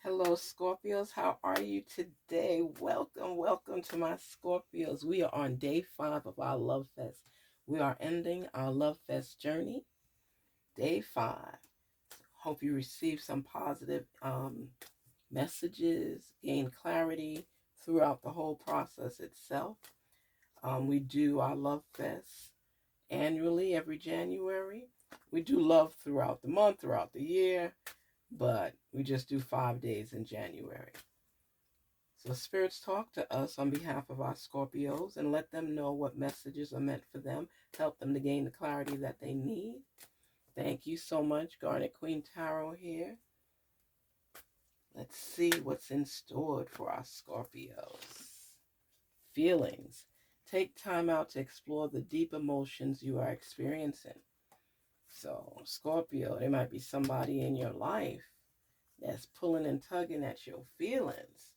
Hello, Scorpios. How are you today? Welcome to my Scorpios. We are on day 5 of our Love Fest. We are ending our Love Fest journey, day 5. Hope you receive some positive messages, gain clarity throughout the whole process itself. We do our Love Fest annually every January. We do love throughout the month, throughout the year, but we just do 5 days in January. So spirits talk to us on behalf of our Scorpios and let them know what messages are meant for them, help them to gain the clarity that they need. Thank you so much, Garnetqueentarot here. Let's see what's in store for our Scorpios. Feelings. Take time out to explore the deep emotions you are experiencing. So, Scorpio, there might be somebody in your life that's pulling and tugging at your feelings.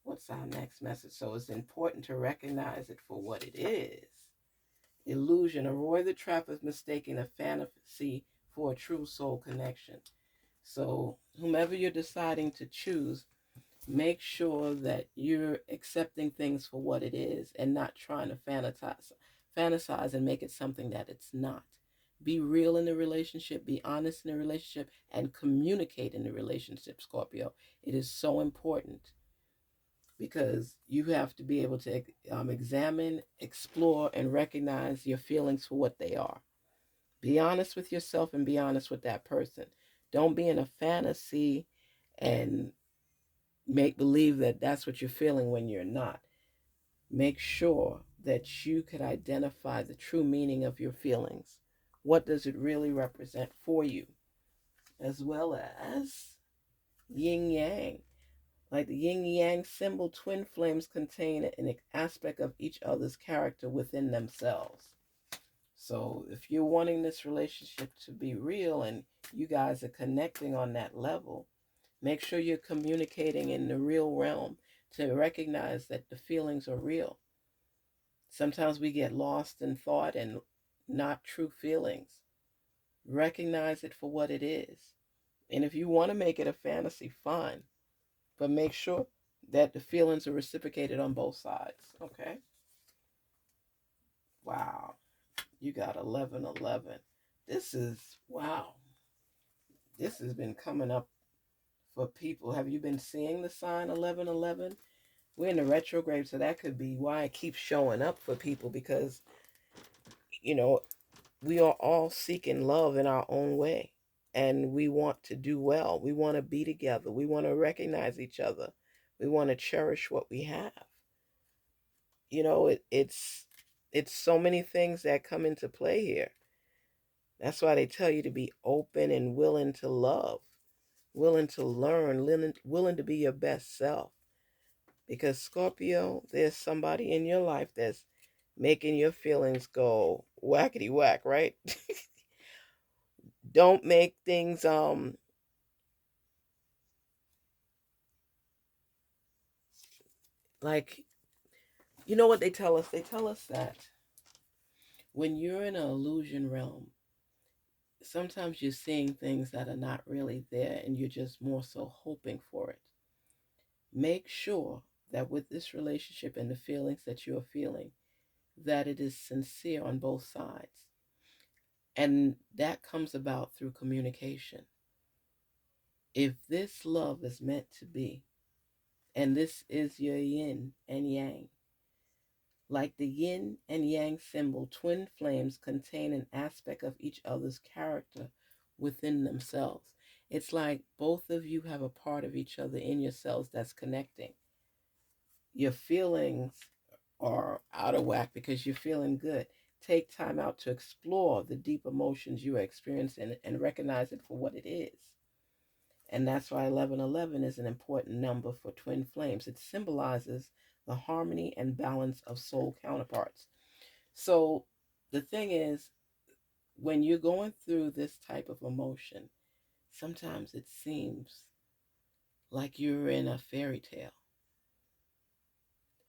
What's our next message? So it's important to recognize it for what it is. Illusion. Avoid the trap of mistaking a fantasy for a true soul connection. So whomever you're deciding to choose, make sure that you're accepting things for what it is and not trying to fantasize and make it something that it's not. Be real in the relationship, be honest in the relationship, and communicate in the relationship, Scorpio. It is so important because you have to be able to examine, explore, and recognize your feelings for what they are. Be honest with yourself and be honest with that person. Don't be in a fantasy and make believe that that's what you're feeling when you're not. Make sure that you could identify the true meaning of your feelings. What does it really represent for you? As well as yin yang. Like the yin yang symbol, twin flames contain an aspect of each other's character within themselves. So if you're wanting this relationship to be real and you guys are connecting on that level, make sure you're communicating in the real realm to recognize that the feelings are real. Sometimes we get lost in thought and not true feelings. Recognize it for what it is. And if you want to make it a fantasy, fine. But make sure that the feelings are reciprocated on both sides. Okay? Wow. You got 1111. This is, wow. This has been coming up for people. Have you been seeing the sign 1111? We're in the retrograde, so that could be why it keeps showing up for people because, you know, we are all seeking love in our own way. And we want to do well. We want to be together. We want to recognize each other. We want to cherish what we have. It's so many things that come into play here. That's why they tell you to be open and willing to love, willing to learn, willing to be your best self. Because Scorpio, there's somebody in your life that's making your feelings go whackety whack, right? Don't make things like, you know what they tell us? They tell us that when you're in an illusion realm, sometimes you're seeing things that are not really there and you're just more so hoping for it. Make sure that with this relationship and the feelings that you're feeling, that it is sincere on both sides. And that comes about through communication. If this love is meant to be, and this is your yin and yang, like the yin and yang symbol, twin flames contain an aspect of each other's character within themselves. It's like both of you have a part of each other in yourselves that's connecting. Your feelings are out of whack because you're feeling good. Take time out to explore the deep emotions you are experiencing and recognize it for what it is. And that's why 1111 is an important number for twin flames. It symbolizes the harmony and balance of soul counterparts. So the thing is, when you're going through this type of emotion, sometimes it seems like you're in a fairy tale.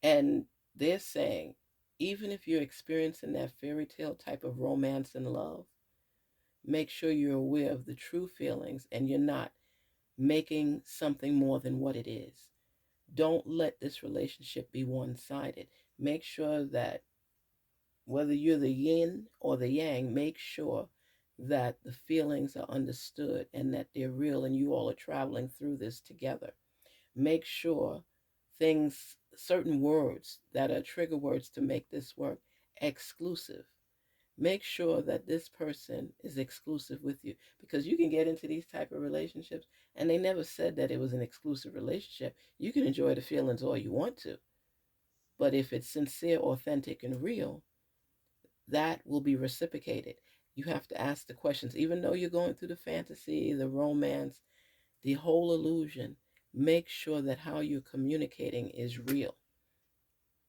And they're saying, even if you're experiencing that fairy tale type of romance and love, make sure you're aware of the true feelings and you're not making something more than what it is. Don't let this relationship be one-sided. Make sure that whether you're the yin or the yang, make sure that the feelings are understood and that they're real and you all are traveling through this together. Make sure things, certain words that are trigger words to make this work, exclusive. Make sure that this person is exclusive with you, because you can get into these type of relationships and they never said that it was an exclusive relationship. You can enjoy the feelings all you want to, but if it's sincere, authentic, and real, that will be reciprocated. You have to ask the questions, even though you're going through the fantasy, the romance, the whole illusion. Make sure that how you're communicating is real,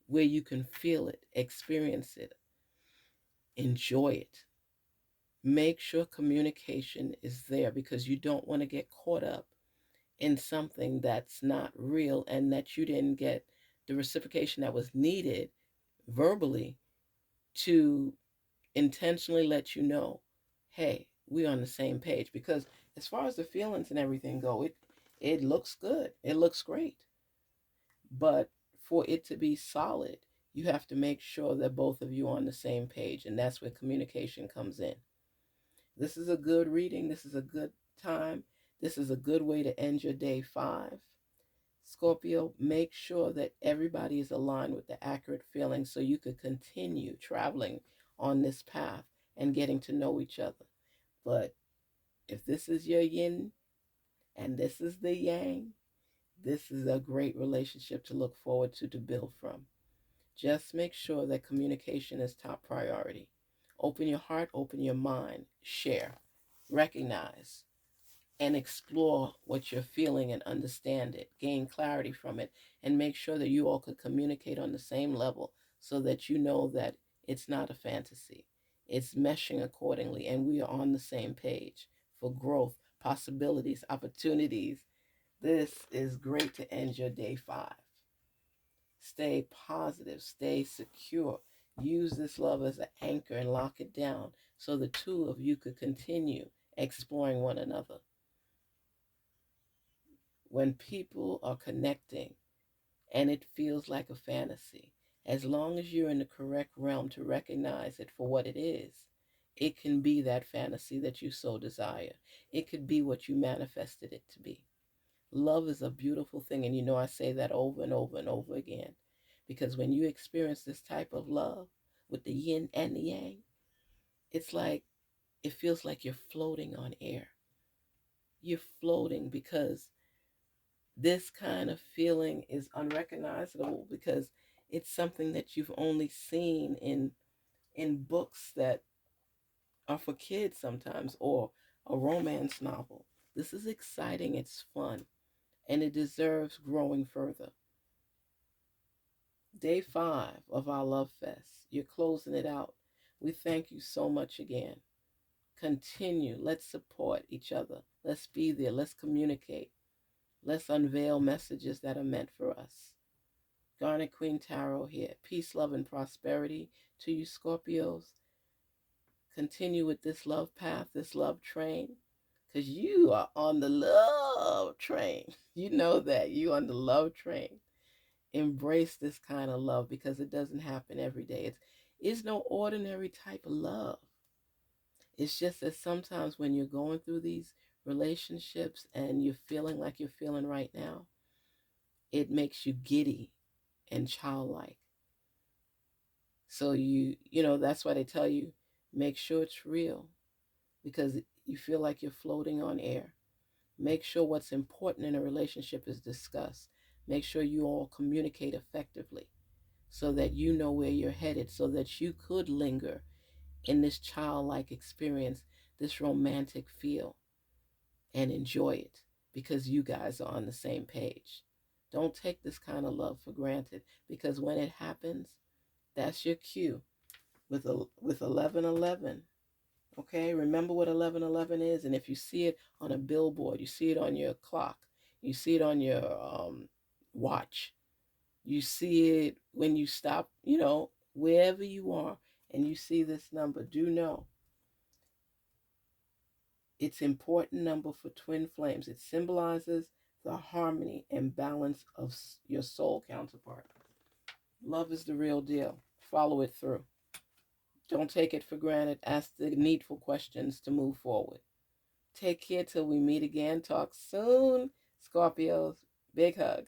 where you can feel it, experience it, enjoy it. Make sure communication is there, because you don't want to get caught up in something that's not real and that you didn't get the reciprocation that was needed verbally to intentionally let you know, hey, we're on the same page. Because as far as the feelings and everything go, it looks good. It looks great. But for it to be solid, you have to make sure that both of you are on the same page, and that's where communication comes in. This is a good reading. This is a good time. This is a good way to end your day 5. Scorpio, make sure that everybody is aligned with the accurate feeling so you could continue traveling on this path and getting to know each other. But if this is your yin and this is the yang, this is a great relationship to look forward to build from. Just make sure that communication is top priority. Open your heart, open your mind, share, recognize, and explore what you're feeling and understand it, gain clarity from it, and make sure that you all could communicate on the same level so that you know that it's not a fantasy. It's meshing accordingly, and we are on the same page for growth, possibilities, opportunities. This is great to end your day 5. Stay positive, stay secure. Use this love as an anchor and lock it down so the two of you could continue exploring one another. When people are connecting and it feels like a fantasy, as long as you're in the correct realm to recognize it for what it is, it can be that fantasy that you so desire. It could be what you manifested it to be. Love is a beautiful thing, and you know I say that over and over and over again, because when you experience this type of love with the yin and the yang, it's like it feels like you're floating on air. You're floating because this kind of feeling is unrecognizable, because it's something that you've only seen in books that are for kids sometimes, or a romance novel. This is exciting, it's fun, and it deserves growing further. Day 5 of our Love Fest. You're closing it out. We thank you so much again. Continue. Let's support each other. Let's be there. Let's communicate. Let's unveil messages that are meant for us. Garnet Queen Tarot here. Peace, love, and prosperity to you, Scorpios. Continue with this love path, this love train, because you are on the love train. You know that. You on the love train. Embrace this kind of love, because it doesn't happen every day. It's no ordinary type of love. It's just that sometimes when you're going through these relationships and you're feeling like you're feeling right now, it makes you giddy and childlike. So that's why they tell you, make sure it's real, because you feel like you're floating on air. Make sure what's important in a relationship is discussed. Make sure you all communicate effectively so that you know where you're headed, so that you could linger in this childlike experience, this romantic feel, and enjoy it, because you guys are on the same page. Don't take this kind of love for granted, because when it happens, that's your cue with 1111. Okay, remember what 1111 is, and if you see it on a billboard, you see it on your clock, you see it on your watch, you see it when you stop, wherever you are, and you see this number, do know It's an important number for twin flames. It symbolizes the harmony and balance of your soul counterpart. Love is the real deal. Follow it through. Don't take it for granted. Ask the needful questions to move forward. Take care till we meet again. Talk soon, Scorpios. Big hug.